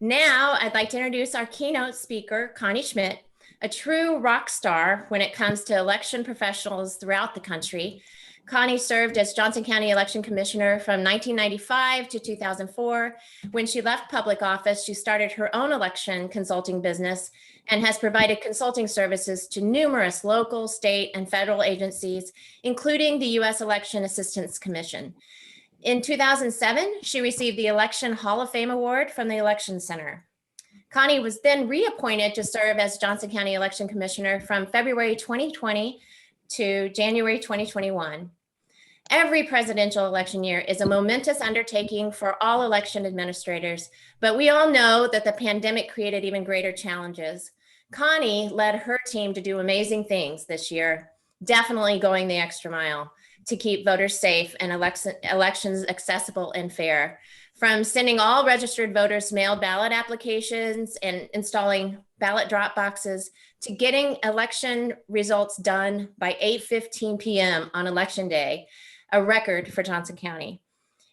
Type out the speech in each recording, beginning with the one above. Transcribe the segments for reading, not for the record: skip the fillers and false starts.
Now, I'd like to introduce our keynote speaker, Connie Schmidt, a true rock star when it comes to election professionals throughout the country. Connie served as Johnson County Election Commissioner from 1995 to 2004. When she left public office, she started her own election consulting business and has provided consulting services to numerous local, state, and federal agencies, including the U.S. Election Assistance Commission. In 2007, she received the Election Hall of Fame Award from the Election Center. Connie was then reappointed to serve as Johnson County Election Commissioner from February 2020 to January 2021. Every presidential election year is a momentous undertaking for all election administrators, but we all know that the pandemic created even greater challenges. Connie led her team to do amazing things this year, definitely going the extra mile to keep voters safe and elections accessible and fair. From sending all registered voters mailed ballot applications and installing ballot drop boxes to getting election results done by 8:15 p.m. on election day, a record for Johnson County.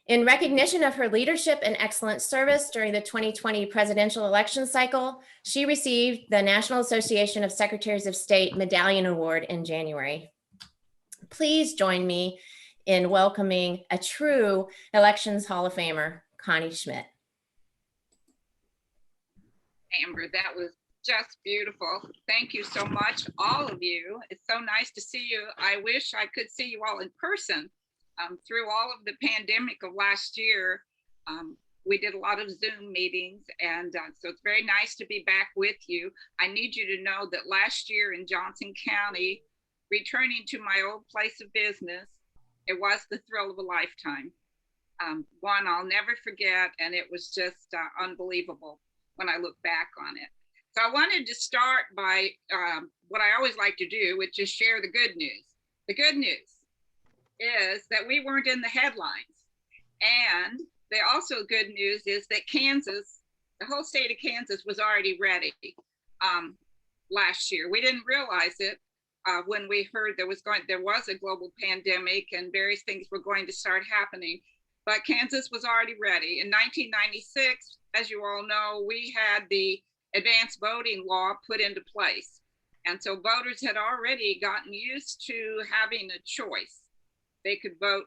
In recognition of her leadership and excellent service during the 2020 presidential election cycle, she received the National Association of Secretaries of State Medallion Award in January. Please join me in welcoming a true Elections Hall of Famer, Connie Schmidt. Amber, that was just beautiful. Thank you so much, all of you. It's so nice to see you. I wish I could see you all in person. Through all of the pandemic of last year, we did a lot of Zoom meetings, and so it's very nice to be back with you. I need you to know that last year in Johnson County, returning to my old place of business, it was the thrill of a lifetime. One I'll never forget, and it was just unbelievable when I look back on it. So I wanted to start by what I always like to do, which is share the good news. The good news is that we weren't in the headlines. And the also good news is that Kansas, the whole state of Kansas was already ready last year. We didn't realize it when we heard there was a global pandemic and various things were going to start happening, but Kansas was already ready. In 1996, as you all know, we had the advanced voting law put into place. And so voters had already gotten used to having a choice. They could vote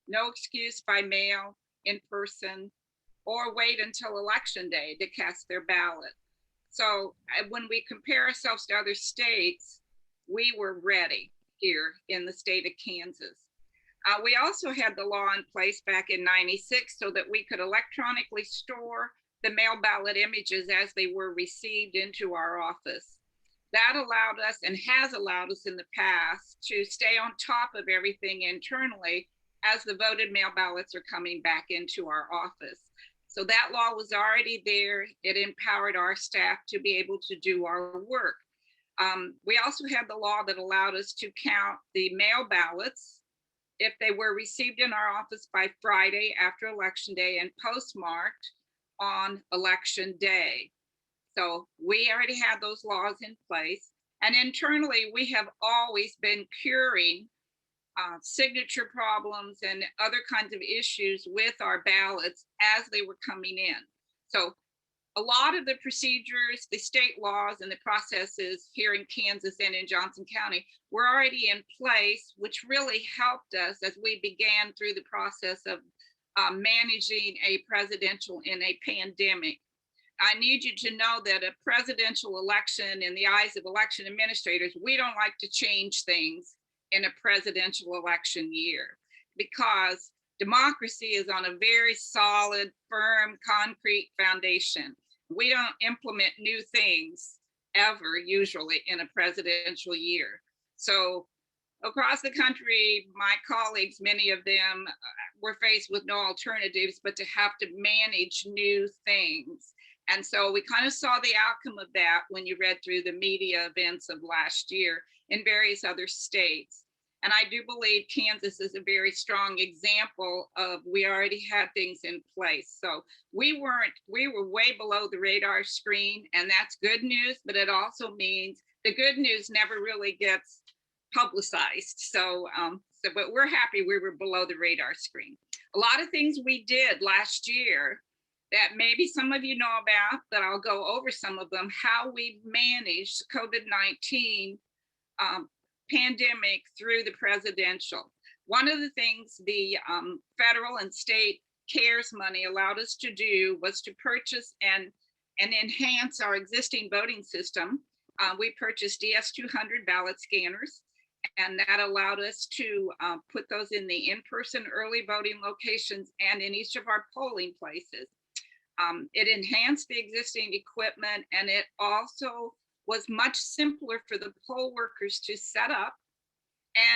no excuse by mail, in person, or wait until election day to cast their ballot. So when we compare ourselves to other states, we were ready here in the state of Kansas. We also had the law in place back in '96 so that we could electronically store the mail ballot images as they were received into our office. That allowed us and has allowed us in the past to stay on top of everything internally as the voted mail ballots are coming back into our office. So that law was already there. It empowered our staff to be able to do our work. We also had the law that allowed us to count the mail ballots if they were received in our office by Friday after Election Day and postmarked on Election Day. So we already had those laws in place. And internally, we have always been curing signature problems and other kinds of issues with our ballots as they were coming in. So a lot of the procedures, the state laws and the processes here in Kansas and in Johnson County were already in place, which really helped us as we began through the process of managing a presidential in a pandemic. I need you to know that a presidential election, in the eyes of election administrators, we don't like to change things in a presidential election year because democracy is on a very solid, firm, concrete foundation. We don't implement new things ever, usually, in a presidential year. So across the country, my colleagues, many of them were faced with no alternatives but to have to manage new things. And so we kind of saw the outcome of that when you read through the media events of last year in various other states. And I do believe Kansas is a very strong example of we already had things in place. So we were way below the radar screen, and that's good news, but it also means the good news never really gets publicized. But we're happy we were below the radar screen. A lot of things we did last year that maybe some of you know about, but I'll go over some of them, how we managed COVID-19 pandemic through the presidential. One of the things the federal and state CARES money allowed us to do was to purchase and enhance our existing voting system. We purchased DS200 ballot scanners, and that allowed us to put those in the in-person early voting locations and in each of our polling places. It enhanced the existing equipment, and it also was much simpler for the poll workers to set up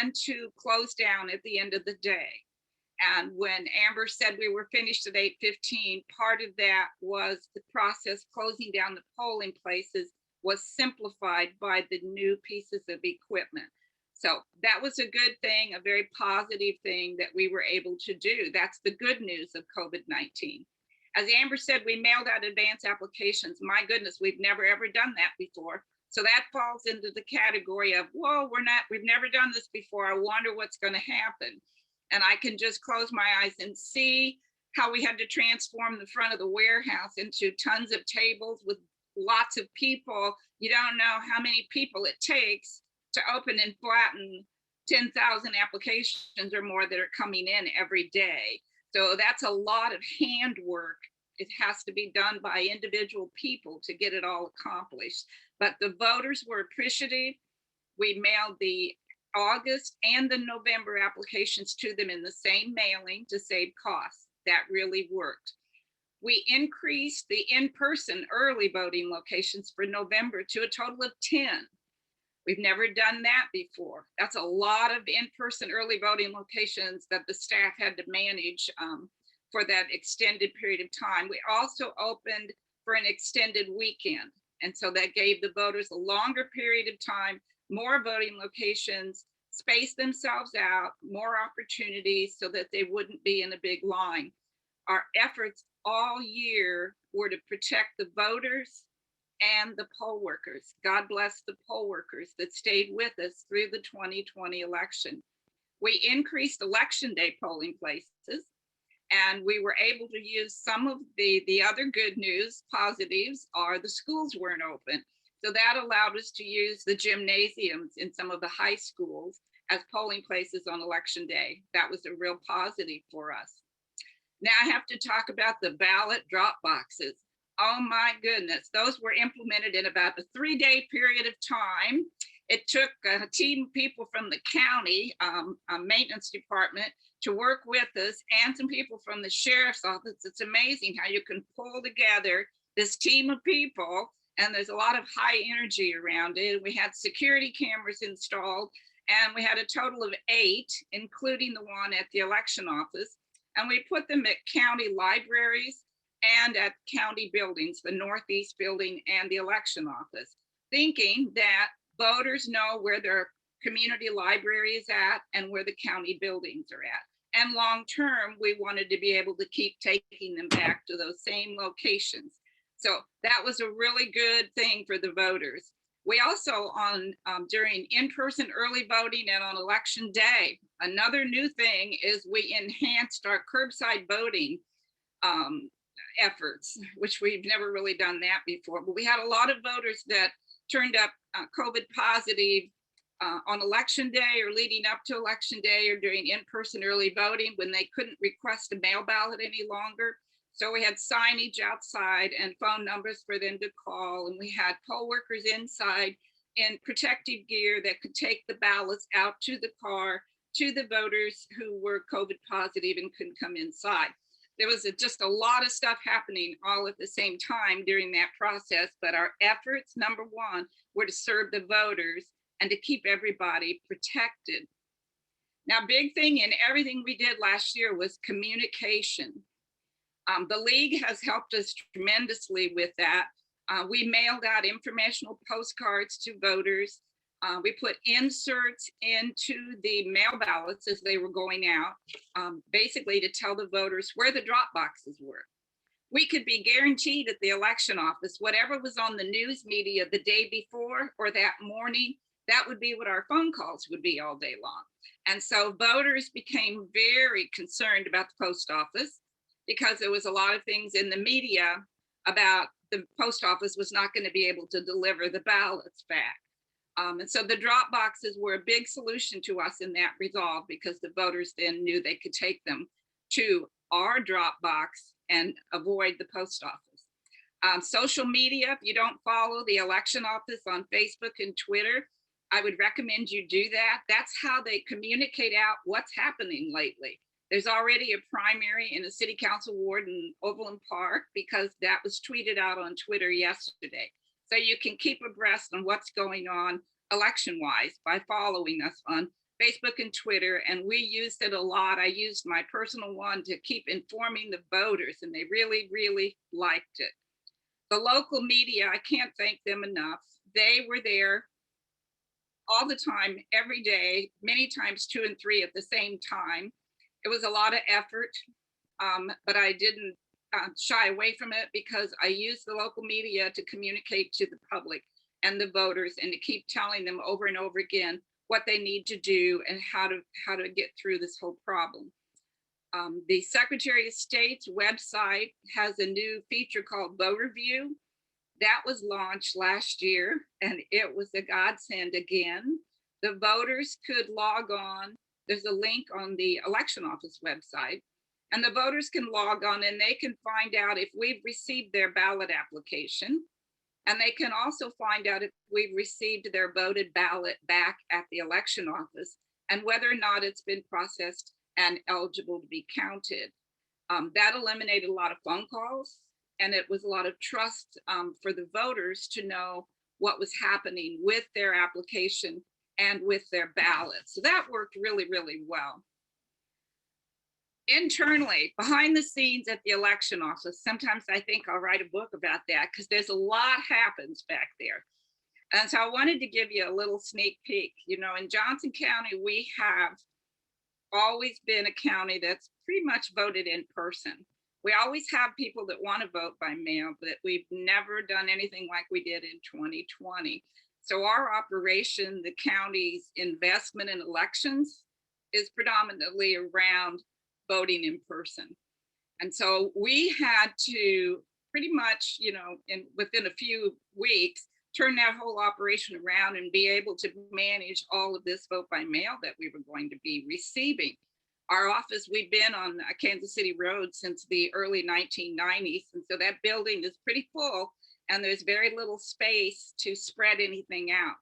and to close down at the end of the day. And when Amber said we were finished at 8:15, part of that was the process closing down the polling places was simplified by the new pieces of equipment. So that was a good thing, a very positive thing that we were able to do. That's the good news of COVID-19. As Amber said, we mailed out advance applications. My goodness, we've never ever done that before. So that falls into the category of, whoa, we've never done this before. I wonder what's going to happen. And I can just close my eyes and see how we had to transform the front of the warehouse into tons of tables with lots of people. You don't know how many people it takes to open and flatten 10,000 applications or more that are coming in every day. So that's a lot of handwork. It has to be done by individual people to get it all accomplished. But the voters were appreciative. We mailed the August and the November applications to them in the same mailing to save costs. That really worked. We increased the in-person early voting locations for November to a total of 10. We've never done that before. That's a lot of in-person early voting locations that the staff had to manage for that extended period of time. We also opened for an extended weekend. And so that gave the voters a longer period of time, more voting locations, space themselves out, more opportunities so that they wouldn't be in a big line. Our efforts all year were to protect the voters and the poll workers. God bless the poll workers that stayed with us through the 2020 election. We increased election day polling places, and we were able to use some of the other good news, positives, are the schools weren't open. So that allowed us to use the gymnasiums in some of the high schools as polling places on election day. That was a real positive for us. Now I have to talk about the ballot drop boxes. Oh my goodness, those were implemented in about a 3-day period of time. It took a team of people from the county maintenance department to work with us and some people from the sheriff's office. It's amazing how you can pull together this team of people, and there's a lot of high energy around it. We had security cameras installed, and we had a total of 8, including the one at the election office. And we put them at county libraries and at county buildings, the Northeast building and the election office, thinking that voters know where their community library is at and where the county buildings are at. And long term, we wanted to be able to keep taking them back to those same locations. So that was a really good thing for the voters. We also during in-person early voting and on election day, another new thing is we enhanced our curbside voting efforts, which we've never really done that before. But we had a lot of voters that turned up COVID positive on election day or leading up to election day or during in-person early voting when they couldn't request a mail ballot any longer. So we had signage outside and phone numbers for them to call, and we had poll workers inside in protective gear that could take the ballots out to the car to the voters who were COVID positive and couldn't come inside. There was just a lot of stuff happening all at the same time during that process, but our efforts, number one, were to serve the voters and to keep everybody protected. Now, big thing in everything we did last year was communication. The league has helped us tremendously with that. We mailed out informational postcards to voters. We put inserts into the mail ballots as they were going out, basically to tell the voters where the drop boxes were. We could be guaranteed at the election office, whatever was on the news media the day before or that morning, that would be what our phone calls would be all day long. And so voters became very concerned about the post office. because there was a lot of things in the media about the post office was not going to be able to deliver the ballots back. And so the drop boxes were a big solution to us in that resolve, because the voters then knew they could take them to our drop box and avoid the post office. Social media, if you don't follow the election office on Facebook and Twitter, I would recommend you do that. That's how they communicate out what's happening lately. There's already a primary in a city council ward in Overland Park, because that was tweeted out on Twitter yesterday. So you can keep abreast on what's going on election-wise by following us on Facebook and Twitter. And we used it a lot. I used my personal one to keep informing the voters, and they really, really liked it. The local media, I can't thank them enough. They were there all the time, every day, many times 2 and 3 at the same time. It was a lot of effort, but I didn't shy away from it, because I used the local media to communicate to the public and the voters, and to keep telling them over and over again what they need to do and how to get through this whole problem. The Secretary of State's website has a new feature called Voter View. That was launched last year, and it was a godsend again. The voters could log on. There's a link on the election office website, and the voters can log on and they can find out if we've received their ballot application. And they can also find out if we've received their voted ballot back at the election office, and whether or not it's been processed and eligible to be counted. That eliminated a lot of phone calls, and it was a lot of trust for the voters to know what was happening with their application and with their ballot. So that worked really, really well. Internally, behind the scenes at the election office, sometimes I think I'll write a book about that, because there's a lot happens back there. And so I wanted to give you a little sneak peek. You know, in Johnson County, we have always been a county that's pretty much voted in person. We always have people that want to vote by mail, but we've never done anything like we did in 2020. So our operation, the county's investment in elections, is predominantly around voting in person. And so we had to pretty much, you know, within a few weeks, turn that whole operation around and be able to manage all of this vote by mail that we were going to be receiving. Our office, we've been on Kansas City Road since the early 1990s. And so that building is pretty full, and there's very little space to spread anything out.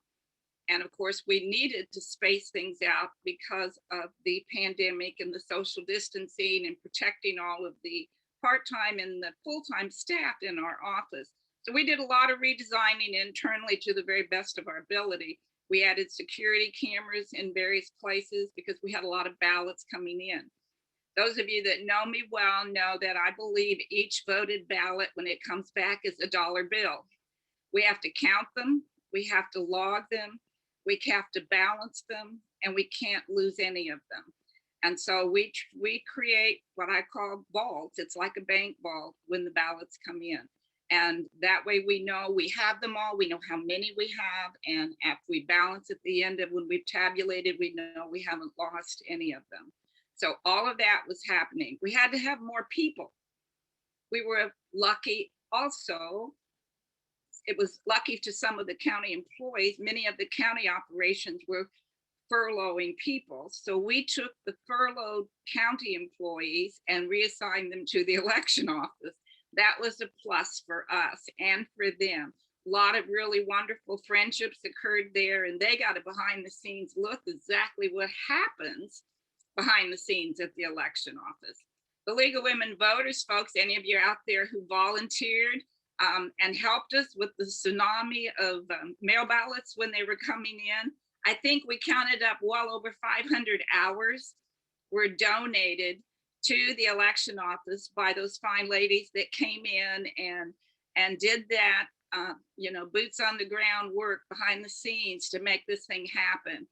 And of course, we needed to space things out because of the pandemic and the social distancing and protecting all of the part-time and the full-time staff in our office. So we did a lot of redesigning internally to the very best of our ability. We added security cameras in various places because we had a lot of ballots coming in. Those of you that know me well know that I believe each voted ballot, when it comes back, is a dollar bill. We have to count them, we have to log them, we have to balance them, and we can't lose any of them. And so we create what I call vaults. It's like a bank vault when the ballots come in. And that way we know we have them all, we know how many we have, and after we balance at the end of when we've tabulated, we know we haven't lost any of them. So all of that was happening. We had to have more people. We were lucky also. It was lucky to some of the county employees. Many of the county operations were furloughing people. So we took the furloughed county employees and reassigned them to the election office. That was a plus for us and for them. A lot of really wonderful friendships occurred there, and they got a behind the scenes look exactly what happens behind the scenes at the election office. The League of Women Voters, folks, any of you out there who volunteered and helped us with the tsunami of mail ballots when they were coming in, I think we counted up well over 500 hours were donated to the election office by those fine ladies that came in and did that, boots on the ground work behind the scenes to make this thing happen.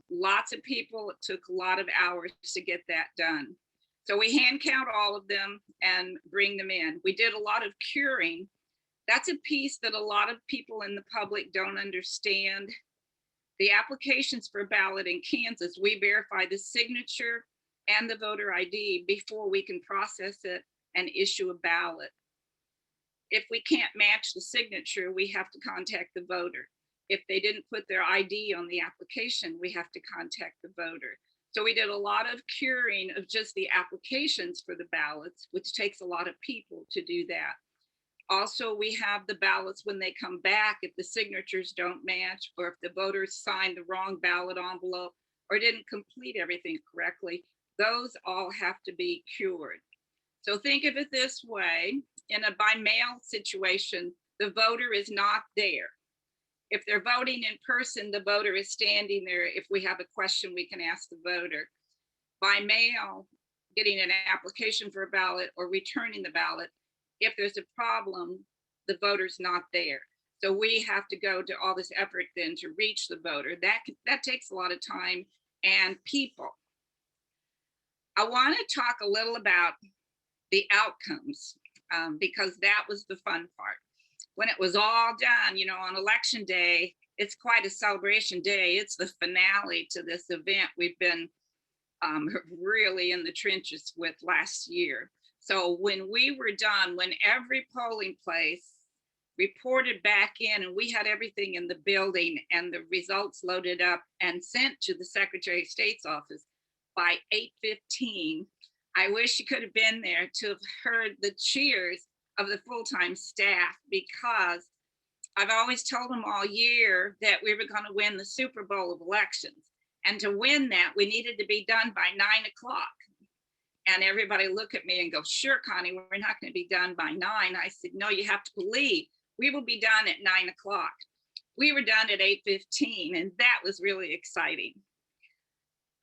Lots of people, it took a lot of hours to get that done. So we hand count all of them and bring them in. We did a lot of curing. That's a piece that a lot of people in the public don't understand. The applications for ballot in Kansas, we verify the signature and the voter ID before we can process it and issue a ballot. If we can't match the signature, we have to contact the voter. If they didn't put their ID on the application, we have to contact the voter. So we did a lot of curing of just the applications for the ballots, which takes a lot of people to do that. Also, we have the ballots when they come back, if the signatures don't match, or if the voters signed the wrong ballot envelope or didn't complete everything correctly, those all have to be cured. So think of it this way, in a by mail situation, the voter is not there. If they're voting in person, the voter is standing there. If we have a question, we can ask the voter. By mail, getting an application for a ballot or returning the ballot, if there's a problem, the voter's not there. So we have to go to all this effort then to reach the voter. That takes a lot of time and people. I want to talk a little about the outcomes because that was the fun part. When it was all done, you know, on election day, it's quite a celebration day. It's the finale to this event we've been really in the trenches with last year. So when we were done, when every polling place reported back in and we had everything in the building and the results loaded up and sent to the Secretary of State's office by 8:15, I wish you could have been there to have heard the cheers of the full-time staff, because I've always told them all year that we were going to win the Super Bowl of elections. And to win that, we needed to be done by 9 o'clock. And everybody looked at me and go, "Sure, Connie, we're not going to be done by 9. I said, "No, you have to believe we will be done at 9 o'clock. We were done at 8:15, and that was really exciting.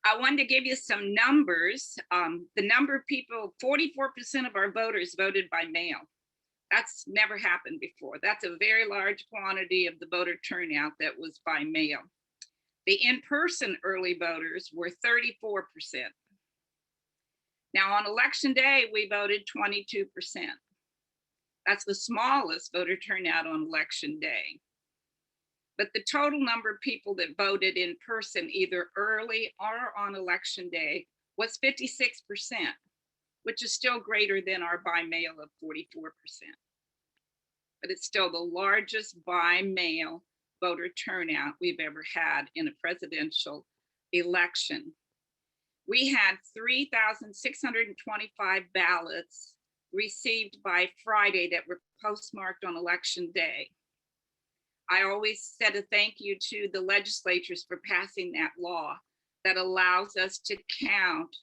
I wanted to give you some numbers. The number of people, 44% of our voters voted by mail. That's never happened before. That's a very large quantity of the voter turnout that was by mail. The in-person early voters were 34%. Now on election day, we voted 22%. That's the smallest voter turnout on election day. But the total number of people that voted in person, either early or on election day, was 56%, which is still greater than our by mail of 44%. But it's still the largest by mail voter turnout we've ever had in a presidential election. We had 3,625 ballots received by Friday that were postmarked on election day. I always said a thank you to the legislatures for passing that law that allows us to count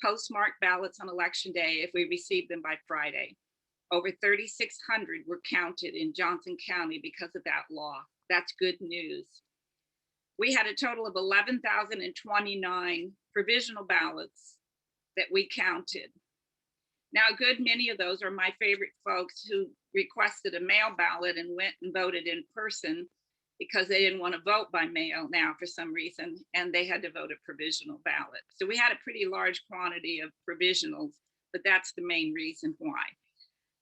postmarked ballots on election day if we receive them by Friday. Over 3,600 were counted in Johnson County because of that law. That's good news. We had a total of 11,029 provisional ballots that we counted. Now, a good many of those are my favorite folks who requested a mail ballot and went and voted in person because they didn't want to vote by mail now for some reason, and they had to vote a provisional ballot. So we had a pretty large quantity of provisionals, but that's the main reason why.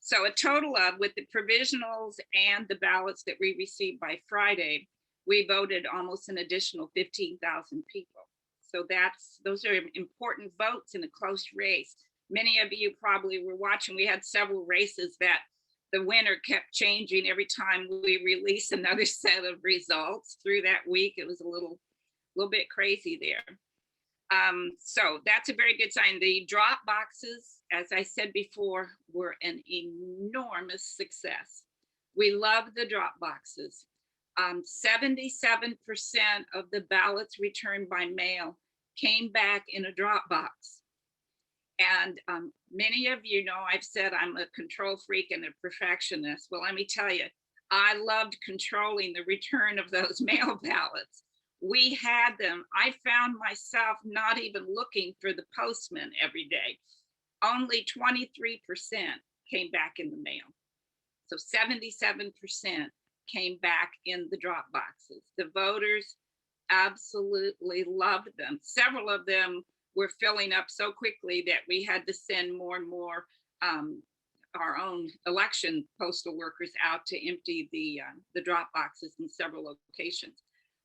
So a total of, with the provisionals and the ballots that we received by Friday, we voted almost an additional 15,000 people. So those are important votes in a close race. Many of you probably were watching. We had several races that the winner kept changing every time we released another set of results through that week. It was a little bit crazy there. So that's a very good sign. The drop boxes, as I said before, were an enormous success. We love the drop boxes. 77% of the ballots returned by mail came back in a drop box. And many of you know I've said I'm a control freak and a perfectionist. Well, let me tell you, I loved controlling the return of those mail ballots. We had them. I found myself not even looking for the postman every day. Only 23% came back in the mail. So 77% came back in the drop boxes. The voters absolutely loved them. Several of them were filling up so quickly that we had to send more and more our own election postal workers out to empty the drop boxes in several locations.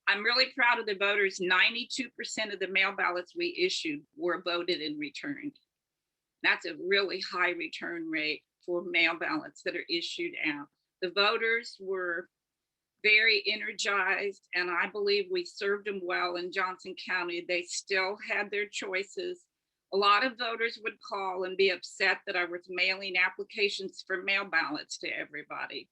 I'm really proud of the voters. 92% of the mail ballots we issued were voted and returned. That's a really high return rate for mail ballots that are issued out. The voters were very energized, and I believe we served them well in Johnson County. They still had their choices. A lot of voters would call and be upset that I was mailing applications for mail ballots to everybody.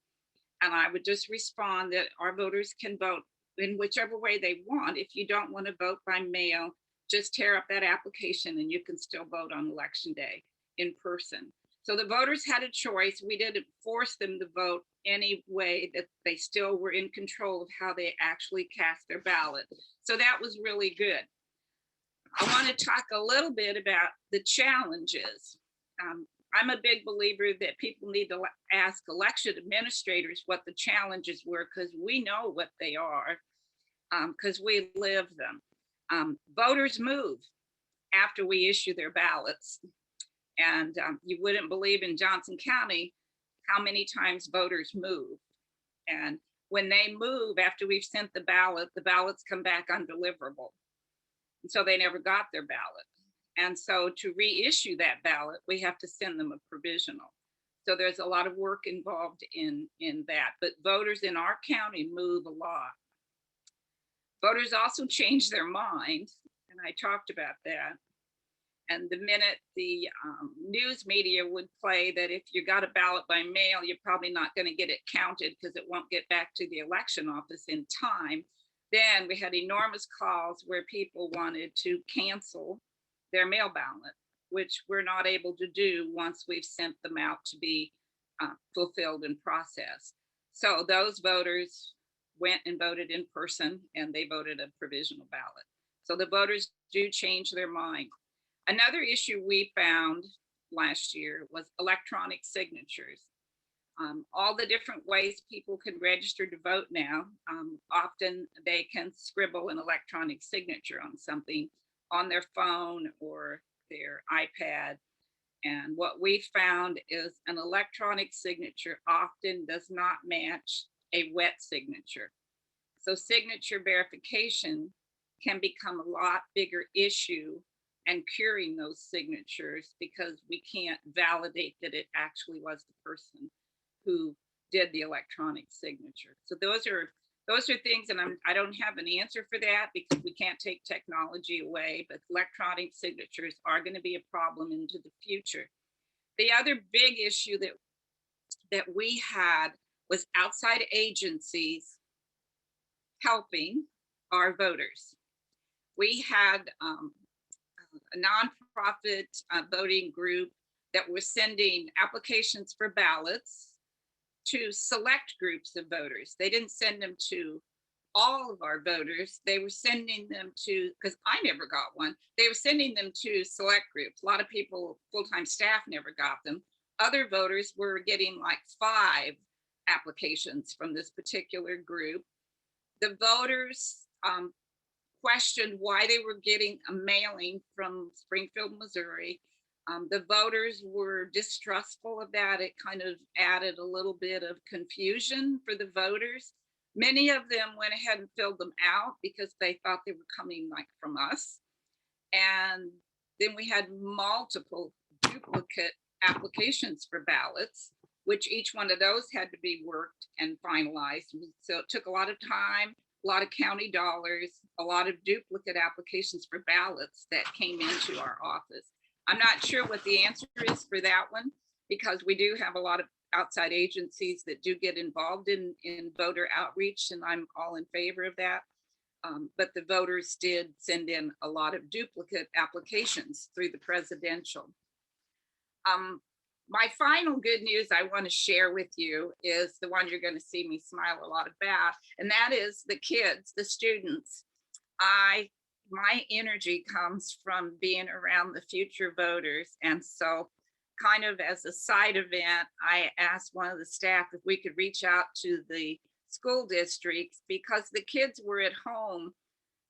And I would just respond that our voters can vote in whichever way they want. If you don't want to vote by mail, just tear up that application and you can still vote on election day in person. So the voters had a choice. We didn't force them to vote any way, that they still were in control of how they actually cast their ballot. So that was really good. I want to talk a little bit about the challenges. I'm a big believer that people need to ask election administrators what the challenges were, because we know what they are, because we live them. Voters move after we issue their ballots. And you wouldn't believe in Johnson County how many times voters move. And when they move after we've sent the ballots come back undeliverable. And so they never got their ballot. And so to reissue that ballot, we have to send them a provisional. So there's a lot of work involved in that. But voters in our county move a lot. Voters also change their mind, and I talked about that. And the minute the news media would play that if you got a ballot by mail, you're probably not going to get it counted because it won't get back to the election office in time. Then we had enormous calls where people wanted to cancel their mail ballot, which we're not able to do once we've sent them out to be fulfilled and processed. So those voters went and voted in person, and they voted a provisional ballot. So the voters do change their mind. Another issue we found last year was electronic signatures. All the different ways people can register to vote now, often they can scribble an electronic signature on something on their phone or their iPad. And what we found is an electronic signature often does not match a wet signature. So signature verification can become a lot bigger issue and curing those signatures, because we can't validate that it actually was the person who did the electronic signature. So those are things, and I don't have an answer for that because we can't take technology away, but electronic signatures are going to be a problem into the future. The other big issue that we had was outside agencies helping our voters. We had a nonprofit voting group that was sending applications for ballots to select groups of voters. They didn't send them to all of our voters. They were sending them to, because I never got one, they were sending them to select groups. A lot of people, full-time staff, never got them. Other voters were getting like 5 applications from this particular group. The voters questioned why they were getting a mailing from Springfield, Missouri. The voters were distrustful of that. It kind of added a little bit of confusion for the voters. Many of them went ahead and filled them out because they thought they were coming like from us. And then we had multiple duplicate applications for ballots, which each one of those had to be worked and finalized. So it took a lot of time, a lot of county dollars, a lot of duplicate applications for ballots that came into our office. I'm not sure what the answer is for that one, because we do have a lot of outside agencies that do get involved in voter outreach, and I'm all in favor of that. But the voters did send in a lot of duplicate applications through the presidential. My final good news I want to share with you is the one you're going to see me smile a lot about, and that is the kids, the students. My energy comes from being around the future voters. And so kind of as a side event, I asked one of the staff if we could reach out to the school districts, because the kids were at home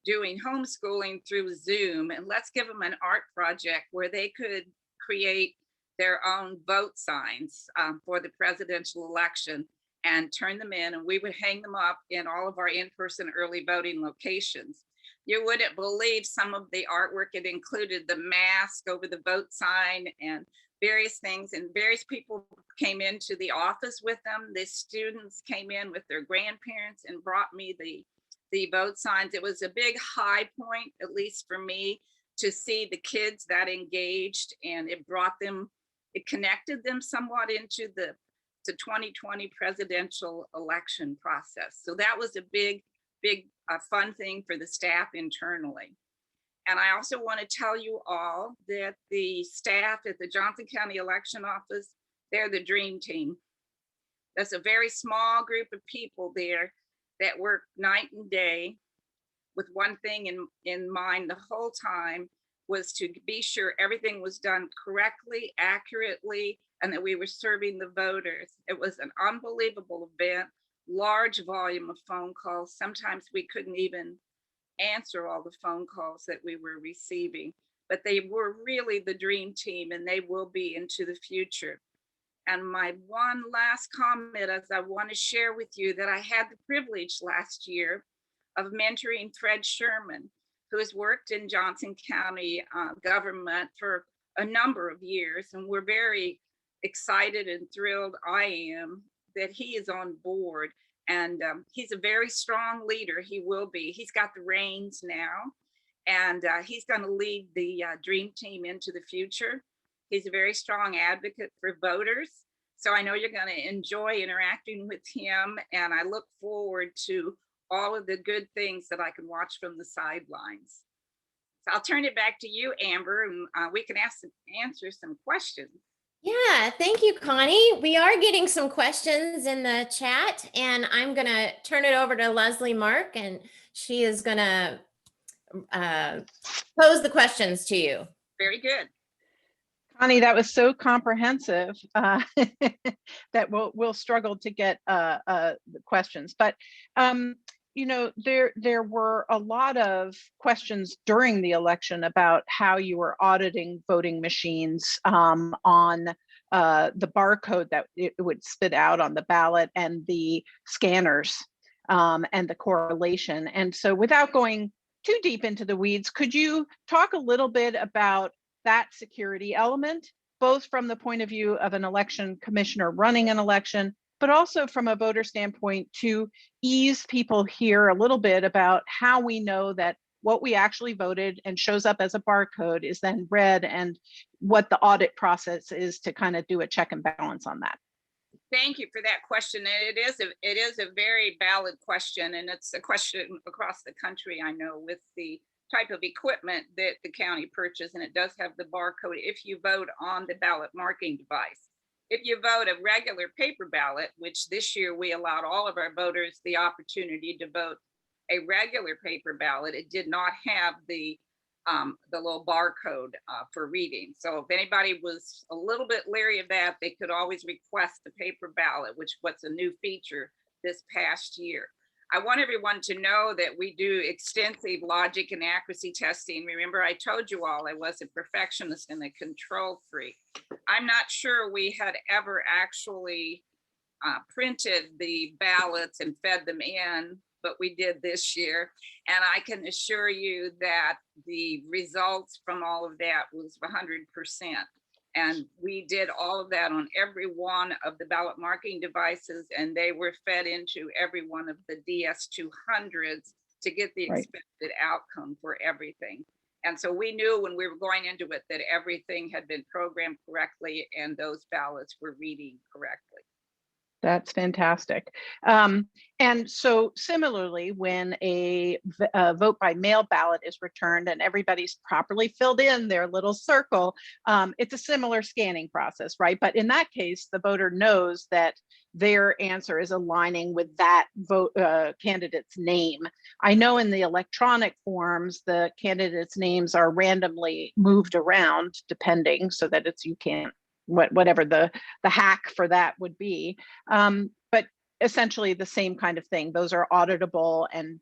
doing homeschooling through Zoom, and let's give them an art project where they could create their own vote signs for the presidential election and turn them in, and we would hang them up in all of our in-person early voting locations. You wouldn't believe some of the artwork. It included the mask over the vote sign and various things, and various people came into the office with them. The students came in with their grandparents and brought me the vote signs. It was a big high point, at least for me, to see the kids that engaged, and it connected them somewhat into the 2020 presidential election process. So that was a big fun thing for the staff internally. And I also want to tell you all that the staff at the Johnson County Election Office, they're the dream team. That's a very small group of people there that work night and day with one thing in mind the whole time, was to be sure everything was done correctly, accurately, and that we were serving the voters. It was an unbelievable event, large volume of phone calls. Sometimes we couldn't even answer all the phone calls that we were receiving, but they were really the dream team, and they will be into the future. And my one last comment is I want to share with you that I had the privilege last year of mentoring Fred Sherman, who has worked in Johnson County government for a number of years. And we're very excited and thrilled, I am, that he is on board. And he's a very strong leader. He will be. He's got the reins now, and he's going to lead the dream team into the future. He's a very strong advocate for voters. So I know you're going to enjoy interacting with him, and I look forward to all of the good things that I can watch from the sidelines. So I'll turn it back to you, Amber, and we can answer some questions. Yeah, thank you, Connie. We are getting some questions in the chat, and I'm going to turn it over to Leslie Mark, and she is going to pose the questions to you. Very good. Connie, that was so comprehensive that we'll struggle to get the questions. But you know, there were a lot of questions during the election about how you were auditing voting machines on the barcode that it would spit out on the ballot, and the scanners and the correlation. And so, without going too deep into the weeds, could you talk a little bit about that security element, both from the point of view of an election commissioner running an election, but also from a voter standpoint, to ease people here a little bit about how we know that what we actually voted and shows up as a barcode is then read, and what the audit process is to kind of do a check and balance on that. Thank you for that question. And it is a very valid question, and it's a question across the country, I know, with the type of equipment that the county purchased, and it does have the barcode if you vote on the ballot marking device. If you vote a regular paper ballot, which this year we allowed all of our voters the opportunity to vote a regular paper ballot, it did not have the little barcode for reading. So if anybody was a little bit leery of that, they could always request the paper ballot, which was a new feature this past year. I want everyone to know that we do extensive logic and accuracy testing. Remember, I told you all I was a perfectionist and a control freak. I'm not sure we had ever actually printed the ballots and fed them in, but we did this year. And I can assure you that the results from all of that was 100%. And we did all of that on every one of the ballot marking devices, and they were fed into every one of the DS200s to get the expected outcome for everything. And so we knew when we were going into it that everything had been programmed correctly and those ballots were reading correctly. That's fantastic. And so similarly, when a vote by mail ballot is returned and everybody's properly filled in their little circle, it's a similar scanning process, right? But in that case, the voter knows that their answer is aligning with that vote candidate's name. I know in the electronic forms, the candidates' names are randomly moved around depending, so that it's, you can't, whatever the hack for that would be. But essentially the same kind of thing. Those are auditable and,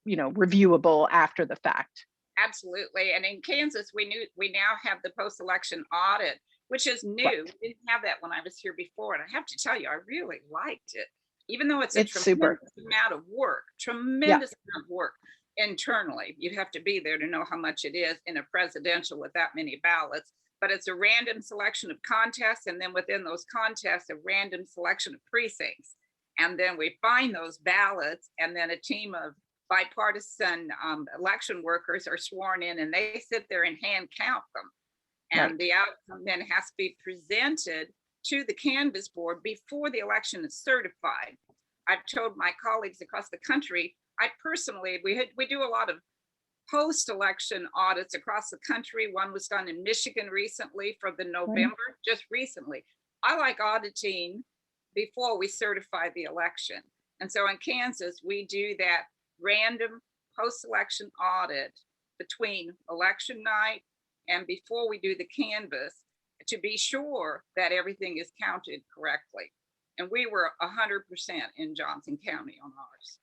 you know, reviewable after the fact. Absolutely. And in Kansas, we now have the post-election audit, which is new. Right. We didn't have that when I was here before. And I have to tell you, I really liked it, even though it's a tremendous super amount of work, tremendous amount of work. internally. You'd have to be there to know how much it is in a presidential with that many ballots. But it's a random selection of contests, and then within those contests, a random selection of precincts. And then we find those ballots, and then a team of bipartisan election workers are sworn in, and they sit there and hand count them. And Right. the outcome then has to be presented to the canvass board before the election is certified. I've told my colleagues across the country, I personally, we do a lot of post-election audits across the country. One was done in Michigan recently for the November, just recently. I like auditing before we certify the election. And so in Kansas, we do that random post-election audit between election night and before we do the canvass to be sure that everything is counted correctly. And we were 100% in Johnson County on ours.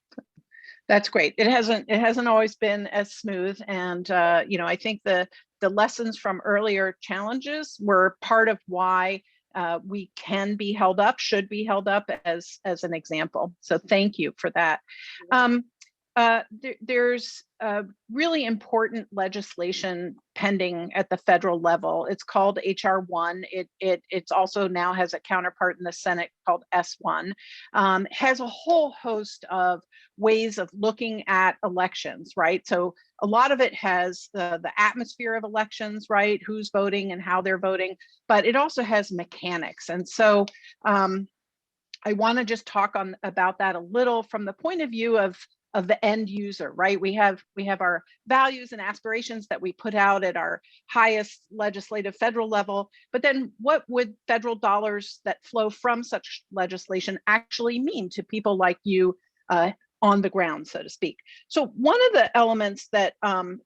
That's great. It hasn't always been as smooth. And, you know, I think the lessons from earlier challenges were part of why we can be held up, should be held up as an example. So thank you for that. There's really important legislation pending at the federal level. It's called HR 1. It's also now has a counterpart in the Senate called S1. Has a whole host of ways of looking at elections, right? So a lot of it has the atmosphere of elections, right? Who's voting and how they're voting, but it also has mechanics. And so I want to just talk about that a little from the point of view of the end user, right? We have our values and aspirations that we put out at our highest legislative federal level, but then what would federal dollars that flow from such legislation actually mean to people like you on the ground, so to speak? So one of the elements that HR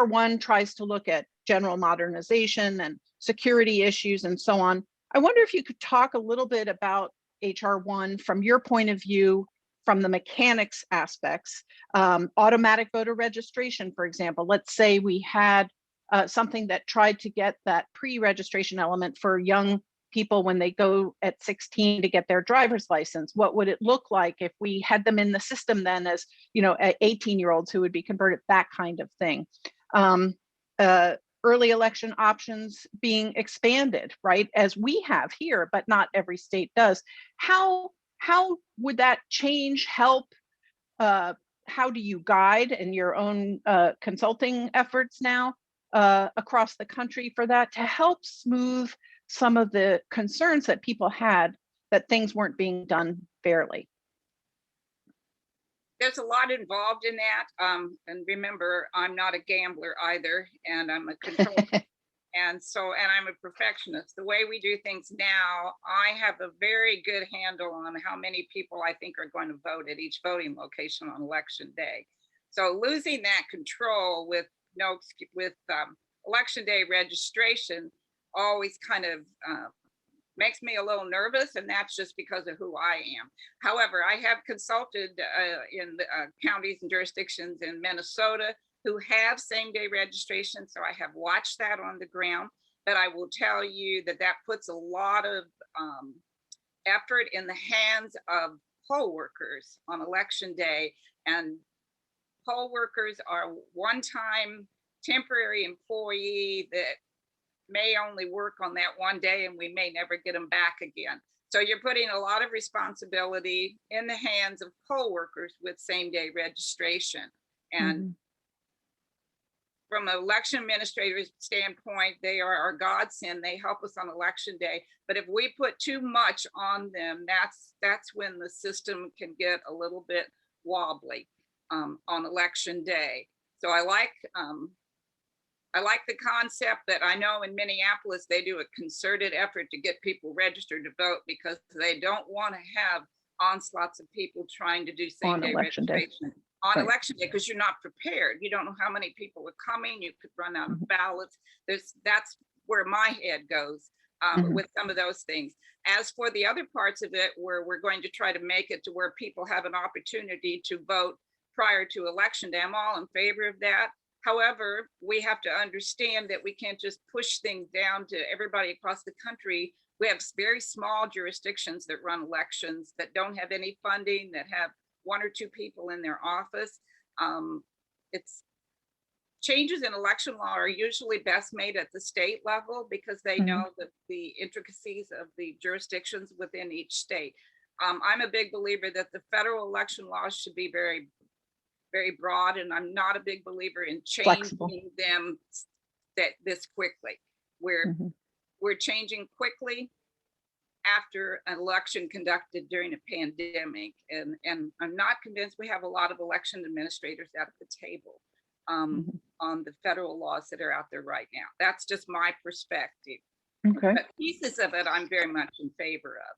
1 tries to look at general modernization and security issues and so on. I wonder if you could talk a little bit about HR 1 from your point of view, from the mechanics aspects, automatic voter registration, for example. Let's say we had something that tried to get that pre-registration element for young people when they go at 16 to get their driver's license. What would it look like if we had them in the system then as, 18-year-olds who would be converted, that kind of thing. Early election options being expanded, right, as we have here, but not every state does. How would that change, help? How do you guide in your own consulting efforts now across the country for that to help smooth some of the concerns that people had that things weren't being done fairly? There's a lot involved in that. And remember, I'm not a gambler either, and I'm a controller. And I'm a perfectionist. The way we do things now, I have a very good handle on how many people I think are going to vote at each voting location on election day. So losing that control with election day registration always kind of makes me a little nervous, and that's just because of who I am. However, I have consulted in the counties and jurisdictions in Minnesota who have same-day registration, so I have watched that on the ground. But I will tell you that puts a lot of effort in the hands of poll workers on election day, and poll workers are one-time temporary employee that may only work on that one day, and we may never get them back again. So you're putting a lot of responsibility in the hands of poll workers with same-day registration. And from an election administrator's standpoint, they are our godsend. They help us on election day. But if we put too much on them, that's when the system can get a little bit wobbly on election day. So I like the concept that I know in Minneapolis, they do a concerted effort to get people registered to vote because they don't want to have onslaughts of people trying to do same-day registration on election day, because you're not prepared. You don't know how many people are coming. You could run out of ballots. That's where my head goes with some of those things. As for the other parts of it, where we're going to try to make it to where people have an opportunity to vote prior to election day, I'm all in favor of that. However, we have to understand that we can't just push things down to everybody across the country. We have very small jurisdictions that run elections that don't have any funding, that have one or two people in their office. It's changes in election law are usually best made at the state level because they know the intricacies of the jurisdictions within each state. I'm a big believer that the federal election laws should be very, very broad, and I'm not a big believer in changing them this quickly. We're changing quickly after an election conducted during a pandemic, and I'm not convinced we have a lot of election administrators at the table on the federal laws that are out there right now. That's just my perspective. Okay. But pieces of it I'm very much in favor of.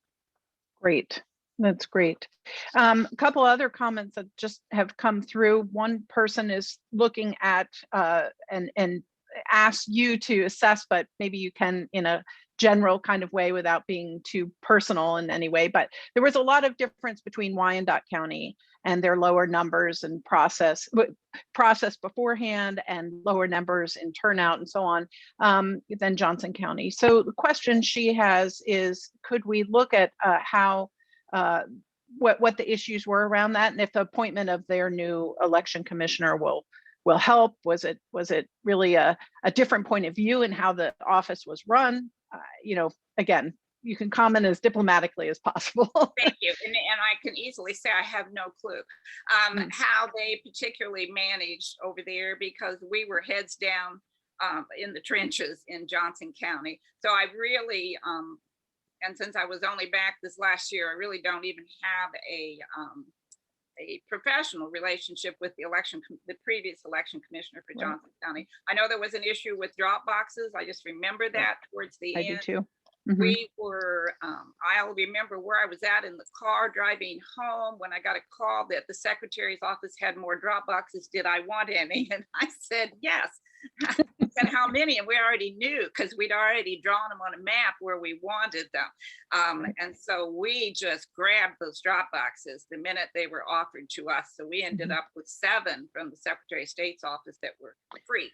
Great. That's great. A couple other comments that just have come through. One person is looking at and ask you to assess, but maybe you can in a general kind of way without being too personal in any way. But there was a lot of difference between Wyandotte County and their lower numbers and process beforehand and lower numbers in turnout and so on than Johnson County. So the question she has is, could we look at how what the issues were around that, and if the appointment of their new election commissioner will help? Was it really a different point of view in how the office was run? Again, you can comment as diplomatically as possible. Thank you. And I can easily say I have no clue how they particularly managed over there, because we were heads down in the trenches in Johnson County. So I really, and since I was only back this last year, I really don't even have a professional relationship with the previous election commissioner for Johnson County. I know there was an issue with drop boxes. I just remember that towards the end. I do too. We were, I'll remember where I was at in the car driving home when I got a call that the secretary's office had more drop boxes. Did I want any? And I said, yes. I said, how many? And we already knew, because we'd already drawn them on a map where we wanted them. And so we just grabbed those drop boxes the minute they were offered to us. So we ended up with 7 from the Secretary of State's office that were free.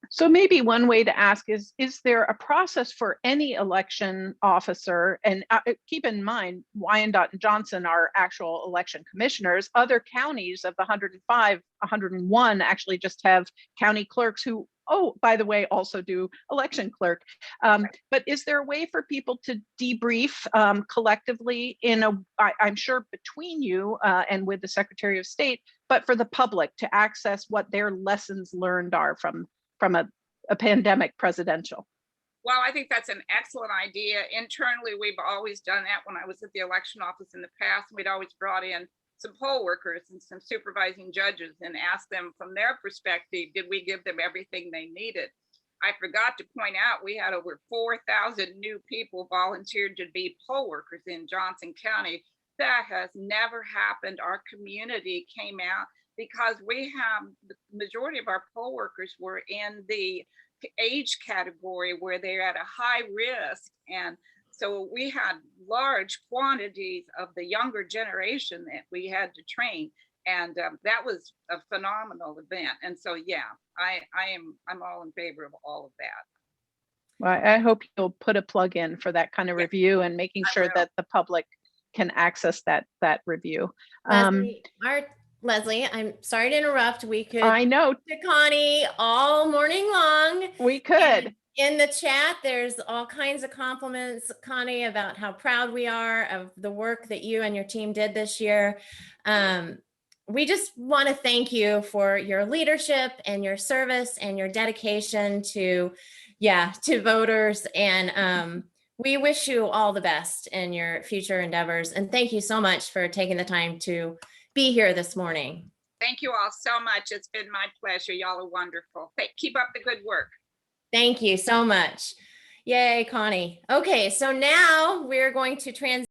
So maybe one way to ask is there a process for any election officer? And keep in mind, Wyandotte and Johnson are actual election commissioners. Other counties of the 105, 101 actually just have county clerks who, oh, by the way, also do election clerk. But is there a way for people to debrief collectively I'm sure between you and with the Secretary of State, but for the public to access what their lessons learned are from a pandemic presidential? Well, I think that's an excellent idea. Internally, we've always done that. When I was at the election office in the past, we'd always brought in some poll workers and some supervising judges and asked them from their perspective, did we give them everything they needed? I forgot to point out, we had over 4,000 new people volunteered to be poll workers in Johnson County. That has never happened. Our community came out because we have the majority of our poll workers were in the age category where they're at a high risk. And so we had large quantities of the younger generation that we had to train. And that was a phenomenal event. And so, yeah, I'm all in favor of all of that. Well, I hope you'll put a plug in for that kind of review and making sure that the public can access that review. Leslie, I'm sorry to interrupt. We could I know to Connie all morning long. We could. And in the chat, there's all kinds of compliments, Connie, about how proud we are of the work that you and your team did this year. We just want to thank you for your leadership and your service and your dedication to voters. And we wish you all the best in your future endeavors. And thank you so much for taking the time to be here this morning. Thank you all so much. It's been my pleasure. Y'all are wonderful. Keep up the good work. Thank you so much. Yay, Connie. Okay, so now we're going to transition